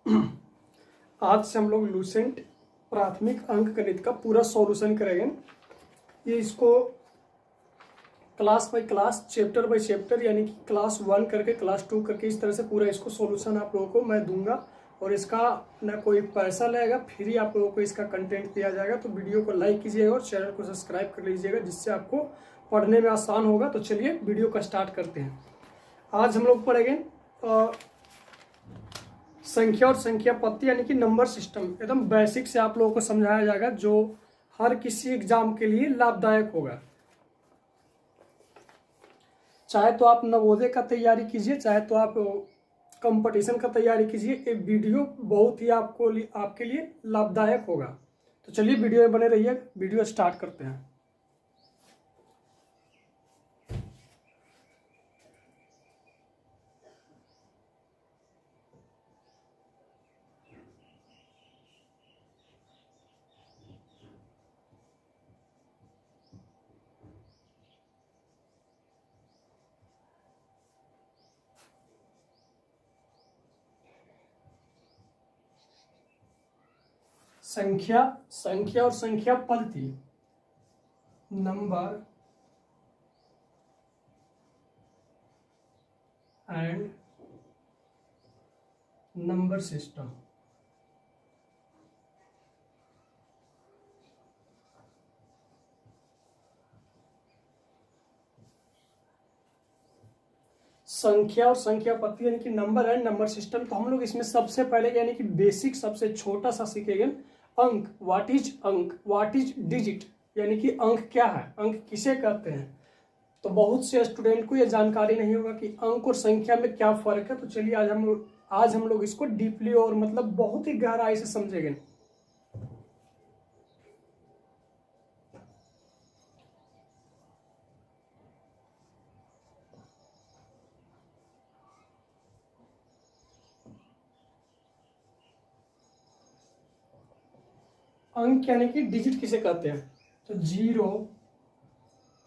आज से हम लोग लूसेंट प्राथमिक अंक गणित का पूरा सॉल्यूशन करेंगे। ये इसको class by class, chapter by chapter, यानी कि क्लास 1 करके क्लास 2 करके इस तरह से पूरा इसको सॉल्यूशन आप लोगों को मैं दूंगा। और इसका ना कोई पैसा लगेगा, फ्री आप लोगों को इसका कंटेंट दिया जाएगा। तो वीडियो को लाइक कीजिएगा और चैनल को सब्सक्राइब कर लीजिएगा, जिससे आपको पढ़ने में आसान होगा। तो चलिए वीडियो का स्टार्ट करते हैं। आज हम लोग पढ़ेंगे संख्या और संख्या पत्ती, यानी कि नंबर सिस्टम। एकदम बेसिक से आप लोगों को समझाया जाएगा, जो हर किसी एग्जाम के लिए लाभदायक होगा। चाहे तो आप नवोदय का तैयारी कीजिए, चाहे तो आप कंपटीशन का तैयारी कीजिए, ये वीडियो बहुत ही आपके लिए लाभदायक होगा। तो चलिए वीडियो में बने रहिए, वीडियो स्टार्ट करते हैं। संख्या, संख्या और संख्या पद्धति, नंबर एंड नंबर सिस्टम। संख्या और संख्या पद्धति यानी कि नंबर एंड नंबर सिस्टम। तो हम लोग इसमें सबसे पहले यानी कि बेसिक सबसे छोटा सा सीखेंगे अंक। व्हाट इज अंक, व्हाट इज डिजिट, यानी कि अंक क्या है, अंक किसे कहते हैं। तो बहुत से स्टूडेंट को यह जानकारी नहीं होगा कि अंक और संख्या में क्या फर्क है। तो चलिए आज हम लोग इसको डीपली और मतलब बहुत ही गहराई से समझेंगे। अंक यानी कि डिजिट किसे कहते हैं। तो 0,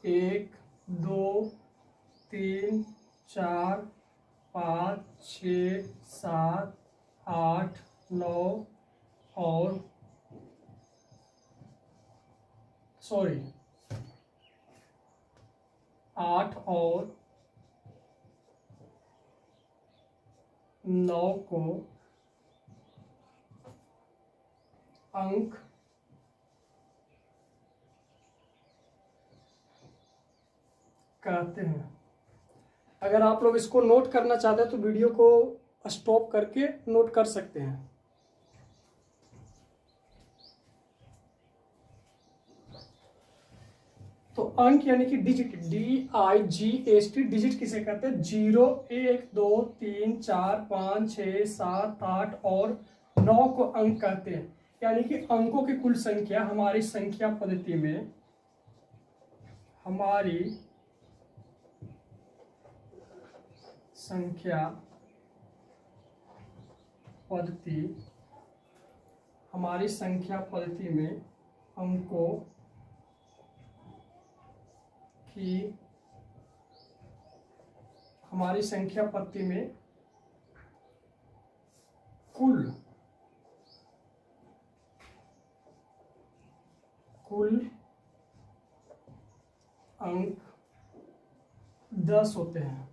1, 2, 3, 4, 5, 6, 7, 8, 9 और 8 और 9 को अंक कहते हैं। अगर आप लोग इसको नोट करना चाहते हैं तो वीडियो को स्टॉप करके नोट कर सकते हैं। तो अंक यानी कि डिजिट, DIGHT, डिजिट किसे कहते हैं। 0, 1, 2, 3, 4, 5, 6, 7, 8 और 9 को अंक कहते हैं। यानी कि अंकों की कुल संख्या हमारी संख्या पद्धति में, हमारी संख्या पद्धति में अंकों की, हमारी संख्या पद्धति में कुल अंक 10 होते हैं।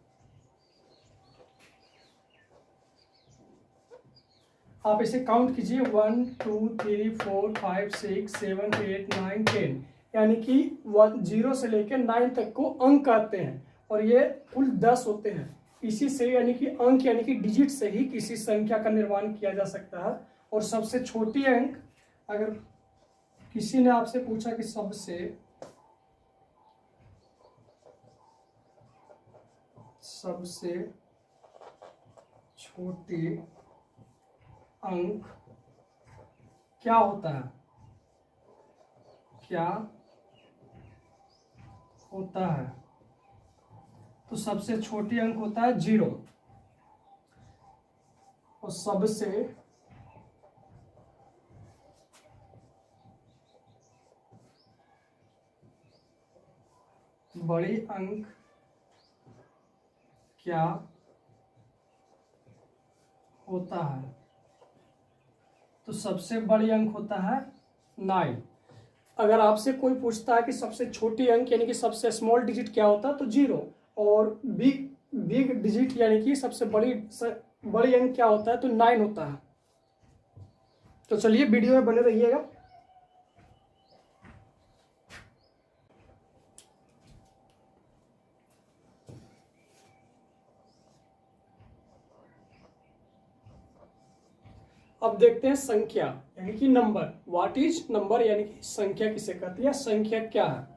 आप इसे काउंट कीजिए, 1, 2, 3, 4, 5, 6, 7, 8, 9, 10, यानी कि 0 से लेकर 9 तक को अंक कहते हैं। और ये कुल 10 होते हैं। इसी से यानी कि अंक यानी कि डिजिट से ही किसी संख्या का निर्माण किया जा सकता है। और सबसे छोटी अंक, अगर किसी ने आपसे पूछा कि सबसे छोटी अंक क्या होता है, तो सबसे छोटी अंक होता है 0 और सबसे बड़ी अंक क्या होता है। तो सबसे बड़ी अंक होता है 9। अगर आपसे कोई पूछता है कि सबसे छोटी अंक यानी कि सबसे स्मॉल डिजिट क्या होता है तो 0, और बिग डिजिट यानी कि सबसे बड़ी अंक क्या होता है तो 9 होता है। तो चलिए वीडियो में बने रहिएगा। अब देखते हैं संख्या यानी कि नंबर। व्हाट इज नंबर यानी कि संख्या किसे कहते हैं, संख्या क्या है।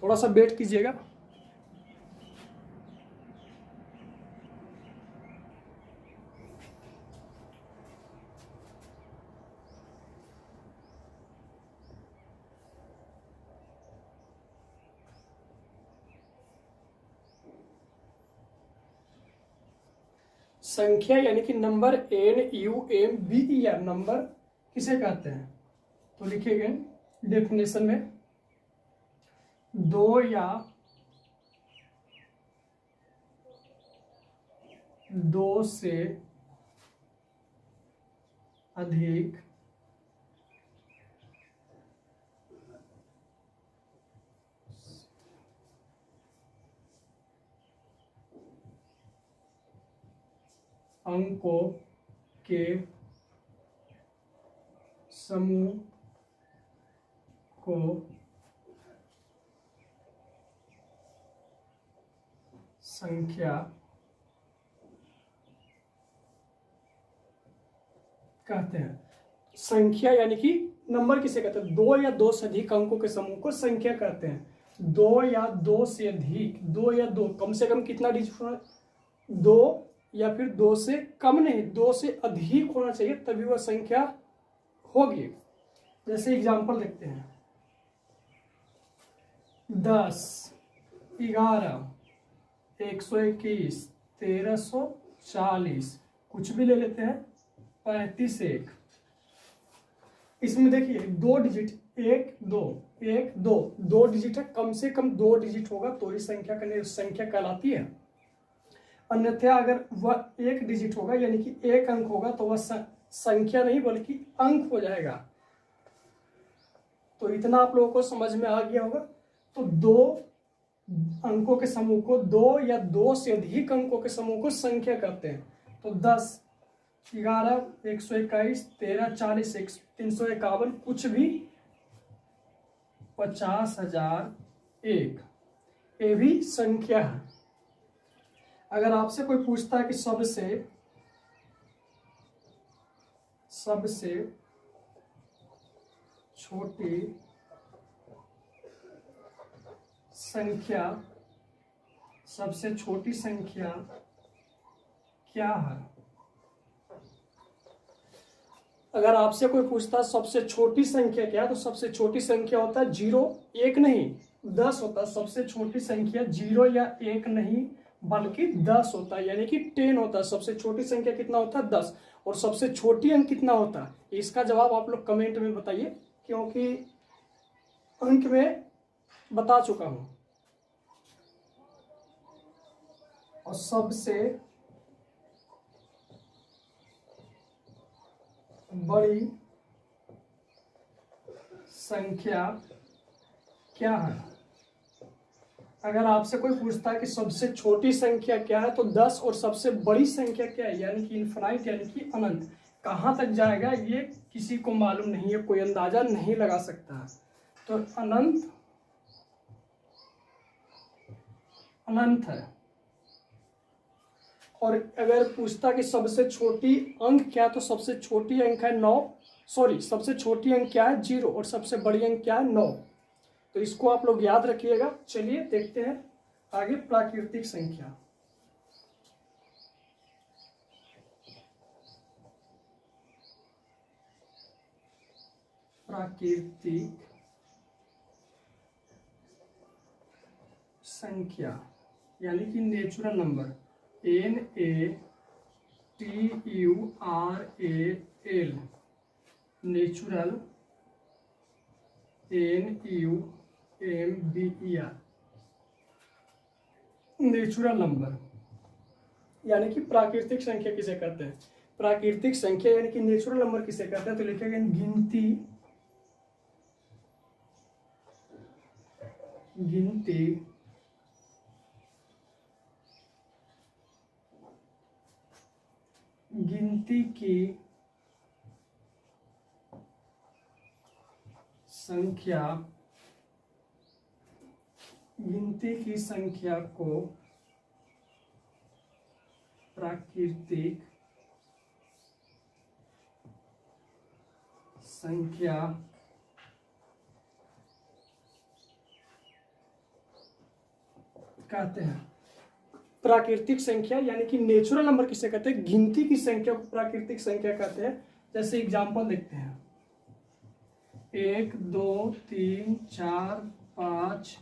थोड़ा सा वेट कीजिएगा। संख्या यानी कि नंबर, NUMBER, नंबर किसे कहते हैं तो लिखिएगा डेफिनेशन में, दो या दो से अधिक अंकों के समूह को संख्या कहते हैं। संख्या यानी कि नंबर किसे कहते हैं, दो या दो से अधिक अंकों के समूह को संख्या कहते हैं। दो या दो से अधिक, दो या दो, कम से कम कितना डिजिट होना, दो या फिर दो से कम नहीं, दो से अधिक होना चाहिए तभी वह संख्या होगी। जैसे एग्जांपल देखते हैं, 10, 11, 121, 1340, कुछ भी ले लेते हैं, 35, 1। इसमें देखिए दो डिजिट, 1 2 1 2, दो डिजिट है, कम से कम दो डिजिट होगा तो ही संख्या कहलाती है। अन्यथा अगर वह एक डिजिट होगा यानी कि एक अंक होगा तो वह संख्या नहीं बल्कि अंक हो जाएगा। तो इतना आप लोगों को समझ में आ गया होगा। तो दो अंकों के समूह को, दो या दो से अधिक अंकों के समूह को संख्या कहते हैं। तो 10, 11, 121, 1340, 351, कुछ भी, 50,001, ये भी संख्या है। अगर आपसे कोई पूछता है कि सबसे छोटी संख्या, सबसे छोटी संख्या क्या है। अगर आपसे कोई पूछता है सबसे छोटी संख्या क्या है तो सबसे छोटी संख्या होता है 0, 1 नहीं 10 होता है। सबसे छोटी संख्या 0 या 1 नहीं बल्कि 10 होता है, यानी कि 10 होता है। सबसे छोटी संख्या कितना होता है, 10। और सबसे छोटी अंक कितना होता है, इसका जवाब आप लोग कमेंट में बताइए, क्योंकि अंक में बता चुका हूं। और सबसे बड़ी संख्या क्या है। अगर आपसे कोई पूछता है कि सबसे छोटी संख्या क्या है तो 10, और सबसे बड़ी संख्या क्या है यानी कि इनफाइनाइट यानी कि अनंत, कहाँ तक जाएगा ये किसी को मालूम नहीं है, कोई अंदाजा नहीं लगा सकता। तो अनंत अनंत है। और अगर पूछता कि सबसे छोटी अंक क्या, तो सबसे छोटी अंक है 9, सबसे छोटी अंक क्या है 0, और सबसे बड़ी अंक क्या है 9। तो इसको आप लोग याद रखिएगा। चलिए देखते हैं आगे प्राकृतिक संख्या। प्राकृतिक संख्या यानी कि natural number, NATURAL, natural, NUMBER, natural number. यानी कि प्राकृतिक संख्या किसे कहते हैं? प्राकृतिक संख्या यानी कि नेचुरल नंबर किसे कहते हैं? तो लिखेंगे गिनती, गिनती गिनती की संख्या, गिनती की संख्या को प्राकृतिक संख्या कहते हैं। प्राकृतिक संख्या यानी कि नेचुरल नंबर किसे कहते हैं? गिनती की संख्या को प्राकृतिक संख्या कहते हैं। जैसे एग्जांपल देखते हैं, 1 2 3 4 5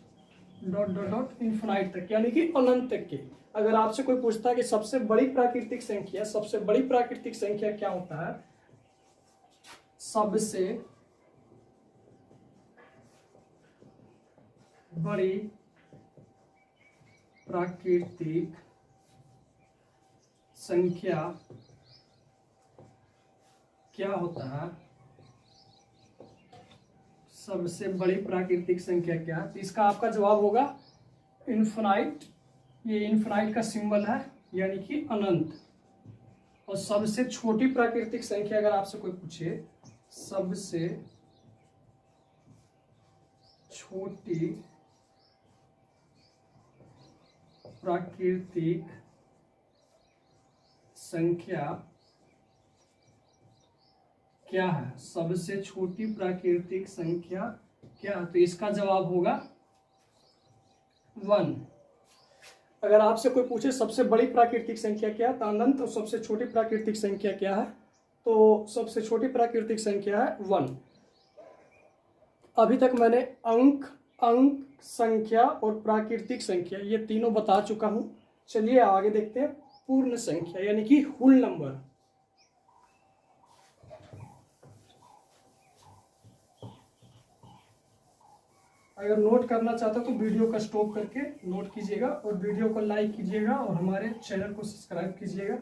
डॉट डॉट डॉट इन्फिनाइट तक, यानी कि अनंत तक के। अगर आपसे कोई पूछता है कि सबसे बड़ी प्राकृतिक संख्या, सबसे बड़ी प्राकृतिक संख्या क्या होता है? सबसे बड़ी प्राकृतिक संख्या क्या होता है? सबसे बड़ी प्राकृतिक संख्या क्या? तो इसका आपका जवाब होगा इन्फिनाइट। ये इन्फिनाइट का सिंबल है, यानी कि अनंत। और सबसे छोटी प्राकृतिक संख्या अगर आपसे कोई पूछे, सबसे छोटी प्राकृतिक संख्या क्या है? सबसे छोटी प्राकृतिक संख्या क्या है? तो इसका जवाब होगा 1। अगर आपसे कोई पूछे सबसे बड़ी प्राकृतिक संख्या क्या है, तो अनंत। और सबसे छोटी प्राकृतिक संख्या क्या है? तो सबसे छोटी प्राकृतिक संख्या है 1। अभी तक मैंने अंक, संख्या और प्राकृतिक संख्या ये तीनों बता चुका हूं। चलिए आगे देखते हैं पूर्ण संख्या यानी कि होल नंबर। अगर नोट करना चाहते हो तो वीडियो का स्टॉप करके नोट कीजिएगा, और वीडियो को लाइक कीजिएगा, और हमारे चैनल को सब्सक्राइब कीजिएगा।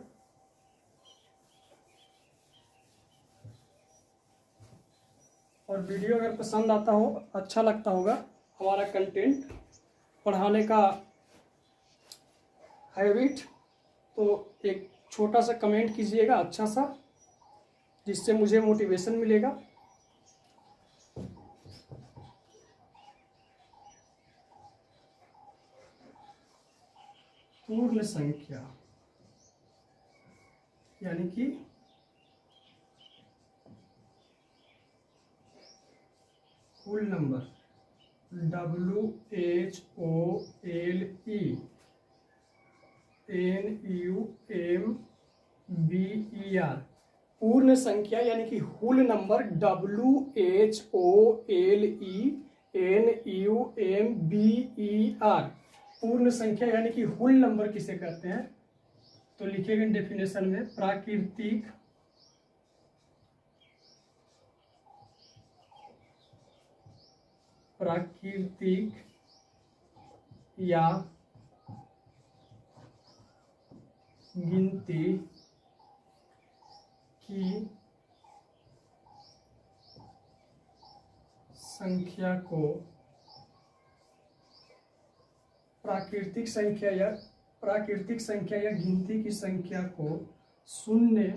और वीडियो अगर पसंद आता हो, अच्छा लगता होगा हमारा कंटेंट, पढ़ाने का हैबिट, तो एक छोटा सा कमेंट कीजिएगा अच्छा सा, जिससे मुझे मोटिवेशन मिलेगा। पूर्ण संख्या यानी कि होल नंबर, WHOLENUMBER। पूर्ण संख्या यानी कि होल नंबर WHOLENUMBER। पूर्ण संख्या यानी कि होल नंबर किसे कहते हैं? तो लिखेंगे डेफिनेशन में, प्राकृतिक या गिनती की संख्या को प्राकृतिक संख्या या गिनती की संख्या को शून्य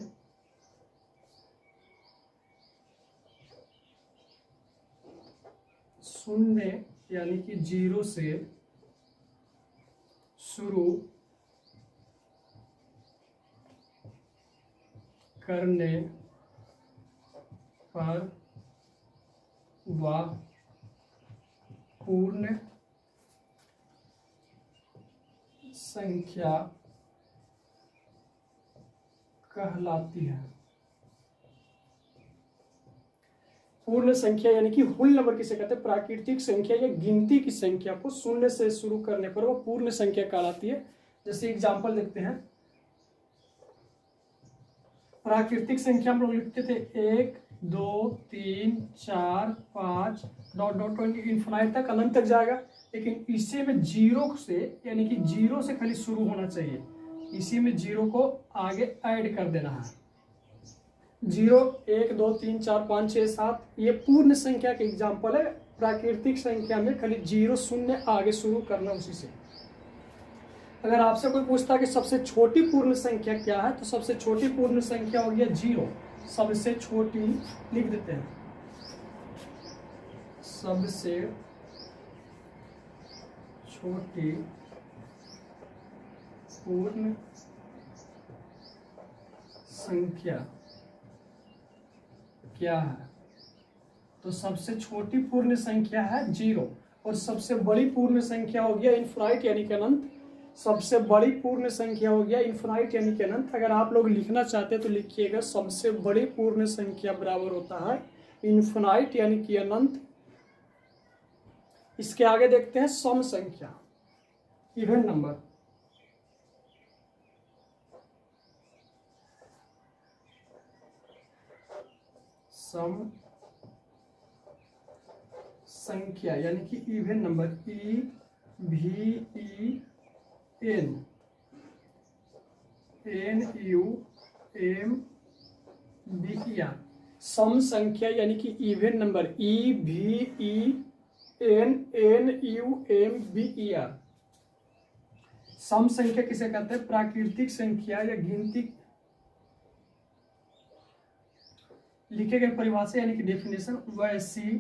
यानी कि 0 से शुरू करने पर वह पूर्ण संख्या कहलाती है। पूर्ण संख्या यानी कि होल नंबर किसे कहते हैं? प्राकृतिक संख्या या गिनती की संख्या को शून्य से शुरू करने पर वो पूर्ण संख्या कहलाती है। जैसे एग्जांपल देखते हैं, प्राकृतिक संख्या हम लोग लिखते थे 1 2 3 4 5 डॉट डॉट डॉट इन्फिनाइट तक, अनंत तक जाएगा। लेकिन इसे में 0 से, यानी कि 0 से खाली शुरू होना चाहिए। इसी में जीरो को आगे ऐड कर देना है। 0 1 2 3 4 5 6 7 ये पूर्ण संख्या के एग्जाम्पल है। प्राकृतिक संख्या में खाली 0 0 आगे शुरू करना उसी से। अगर आपसे कोई पूछता है कि सबसे छोटी पूर्ण संख्या क्या है, तो सबसे छोटी पूर्ण संख्या हो गया 0। सबसे छोटी लिख देते हैं, सबसे छोटी पूर्ण संख्या क्या है? तो सबसे छोटी पूर्ण संख्या है 0 और सबसे बड़ी पूर्ण संख्या हो गया इनफाइनाइट यानी कि अनंत। सबसे बड़ी पूर्ण संख्या हो गया इनफाइनाइट यानी कि अनंत। अगर आप लोग लिखना चाहते हैं तो लिखिएगा सबसे बड़ी पूर्ण संख्या बराबर होता है इनफाइनाइट यानी कि अनंत। इसके आगे देखते हैं सम संख्या, इवन नंबर। सम संख्या यानी कि इवन नंबर, EVEN सम संख्या यानी कि इवन नंबर, EVENNUMBER। सम संख्या किसे कहते हैं? प्राकृतिक संख्या या गिनती। लिखे गए परिभाषा यानी कि डेफिनेशन, वैसी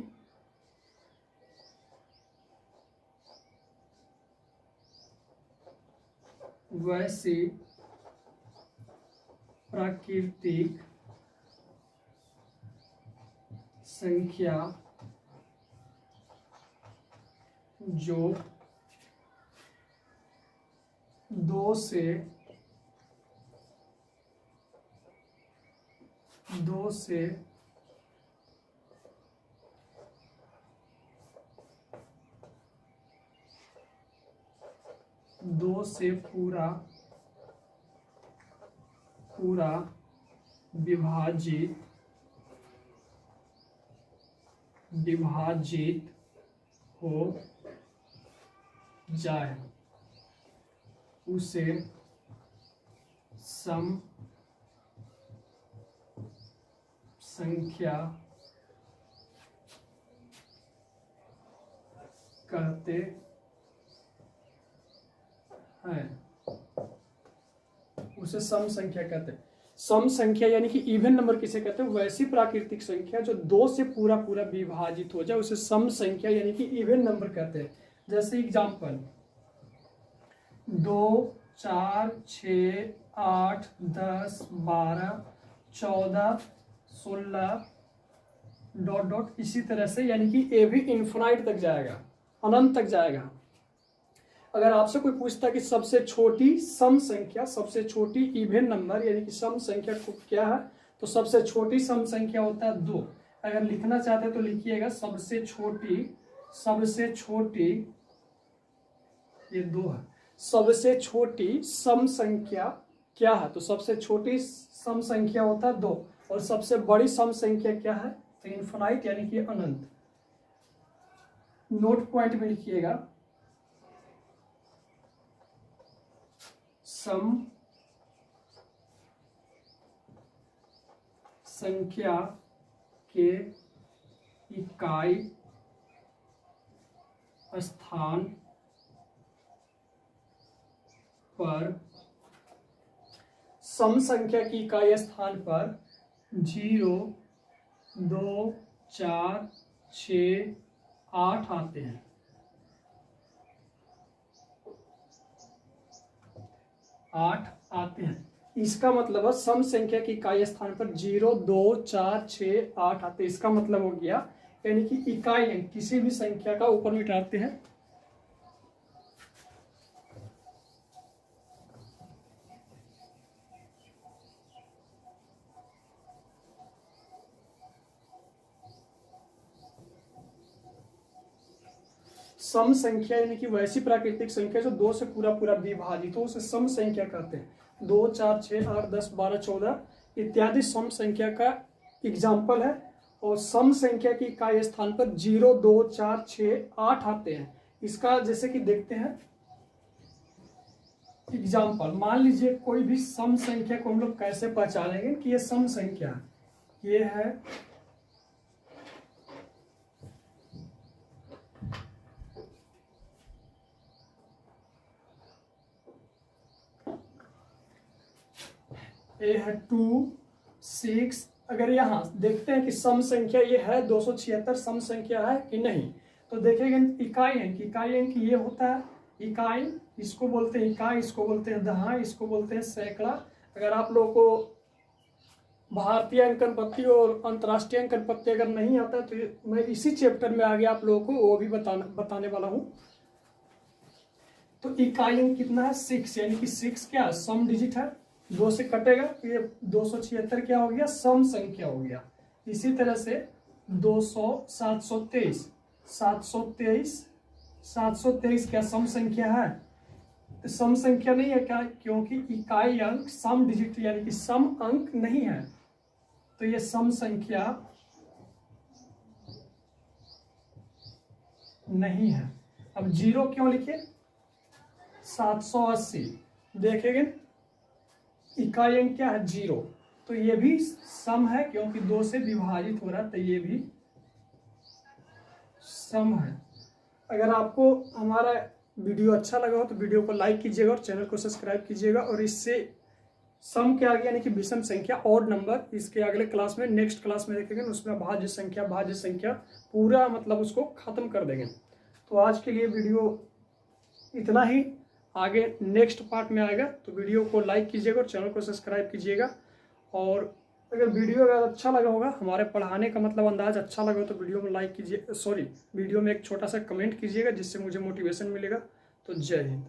प्राकृतिक संख्या जो 2 से पूरा विभाजित हो जाए उसे सम संख्या कहते हैं। उसे सम संख्या कहते हैं। सम संख्या यानी कि इवन नंबर किसे कहते हैं? वैसी प्राकृतिक संख्या जो 2 से पूरा विभाजित हो जाए उसे सम संख्या यानी कि इवन नंबर कहते हैं। जैसे एग्जाम्पल 2 4 6 8 10 12 14 16 ... इसी तरह से, यानी कि ये भी इन्फिनाइट तक जाएगा, अनंत तक जाएगा। अगर आपसे कोई पूछता है कि सबसे छोटी सम संख्या, सबसे छोटी इवन नंबर यानी कि सम संख्या क्या है, तो सबसे छोटी सम संख्या होता है 2। अगर लिखना चाहते हैं तो लिखिएगा सबसे छोटी ये 2 है। सबसे छोटी सम संख्या क्या है? तो सबसे छोटी सम संख्या होता है 2 और सबसे बड़ी सम संख्या क्या है? तो इनफाइनाइट यानी कि अनंत। नोट पॉइंट में लिखिएगा सम संख्या के इकाई स्थान पर, सम संख्या की इकाई स्थान पर 0 2 4 6 8 आते हैं। 8 आते हैं। इसका मतलब है सम संख्या की इकाई स्थान पर 0 2 4 6 8 आते हैं। इसका मतलब हो गया यानी कि इकाई है, किसी भी संख्या का ऊपर मिटाते हैं। सम संख्या यानी कि वैसी प्राकृतिक संख्या जो 2 से पूरा विभाजित हो उसे सम संख्या कहते हैं। 2 4 6 8 10 12 14 इत्यादि सम संख्या का एग्जाम्पल है। और सम संख्या की इकाई स्थान पर 0 2 4 6 8 आते हैं। इसका जैसे कि देखते हैं एग्जाम्पल, मान लीजिए कोई भी सम संख्या को हम लोग कैसे पहचानेंगे कि ये सम संख्या है, ये है ए है 2 6। अगर यहाँ देखते हैं कि सम संख्या ये है 276 सम संख्या है कि नहीं, तो देखेंगे इकाई अंक, इकाई अंक ये होता है इकाई, इसको बोलते हैं इकाई, इसको बोलते हैं दहाई, इसको बोलते हैं सैकड़ा। अगर आप लोगों को भारतीय अंकन पत्ती और अंतर्राष्ट्रीय अंकन पत्ती अगर नहीं आता है तो मैं इसी चैप्टर में आगे आप लोगों को वो भी बताने वाला हूँ। तो इकाई अंक कितना है 6, यानी कि 6 क्या है सम डिजिट है, 2 से कटेगा तो ये 276 क्या हो गया सम संख्या हो गया। इसी तरह से 723 723 क्या सम संख्या है, तो सम संख्या नहीं है क्या, क्योंकि इकाई अंक सम डिजिट यानी कि सम अंक नहीं है, तो ये सम संख्या नहीं है। अब 0 क्यों लिखे, 780 देखेंगे इकाई अंक क्या है 0, तो ये भी सम है क्योंकि 2 से विभाजित हो रहा है, तो ये भी सम है। अगर आपको हमारा वीडियो अच्छा लगा हो तो वीडियो को लाइक कीजिएगा और चैनल को सब्सक्राइब कीजिएगा। और इससे सम के आगे यानी कि विषम संख्या ऑड नंबर इसके अगले क्लास में नेक्स्ट क्लास में देखेंगे, उसमें भाज्य संख्या पूरा मतलब उसको खत्म कर देंगे। तो आज के लिए वीडियो इतना ही, आगे नेक्स्ट पार्ट में आएगा, तो वीडियो को लाइक कीजिएगा और चैनल को सब्सक्राइब कीजिएगा। और अगर वीडियो अगर अच्छा लगा होगा, हमारे पढ़ाने का मतलब अंदाज अच्छा लगा हो तो वीडियो में वीडियो में एक छोटा सा कमेंट कीजिएगा जिससे मुझे मोटिवेशन मिलेगा। तो जय हिंद।